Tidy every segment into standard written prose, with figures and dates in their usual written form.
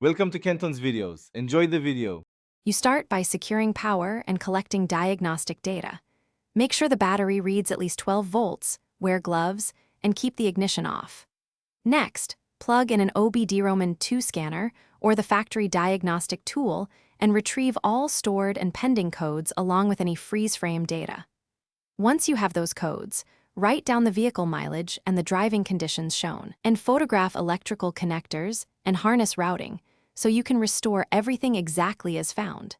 Welcome to Kenton's videos. Enjoy the video. You start by securing power and collecting diagnostic data. Make sure the battery reads at least 12 volts, wear gloves, and keep the ignition off. Next, plug in an OBD-ROMAN 2 scanner or the factory diagnostic tool and retrieve all stored and pending codes along with any freeze-frame data. Once you have those codes, write down the vehicle mileage and the driving conditions shown, and photograph electrical connectors and harness routing so you can restore everything exactly as found.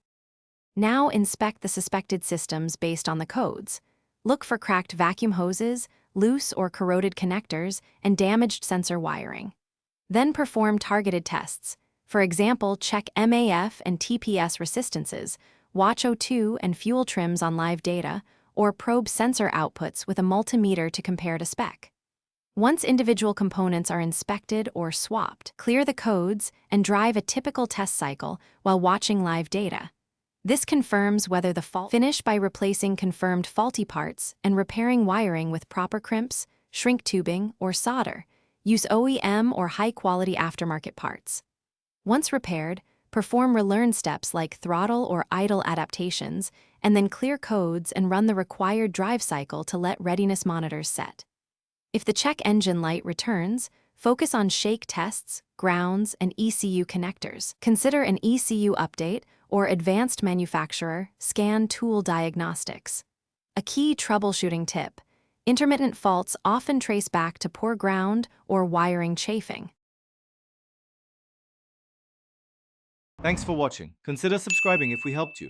Now inspect the suspected systems based on the codes. Look for cracked vacuum hoses, loose or corroded connectors, and damaged sensor wiring. Then perform targeted tests. For example, check MAF and TPS resistances, watch O2 and fuel trims on live data, or probe sensor outputs with a multimeter to compare to spec. Once individual components are inspected or swapped, clear the codes and drive a typical test cycle while watching live data. This confirms whether the fault. Finish by replacing confirmed faulty parts and repairing wiring with proper crimps, shrink tubing, or solder. Use OEM or high-quality aftermarket parts. Once repaired, perform relearn steps like throttle or idle adaptations, and then clear codes and run the required drive cycle to let readiness monitors set. If the check engine light returns, focus on shake tests, grounds, and ECU connectors. Consider an ECU update or advanced manufacturer scan tool diagnostics. A key troubleshooting tip: intermittent faults often trace back to poor ground or wiring chafing. Thanks for watching. Consider subscribing if we helped you.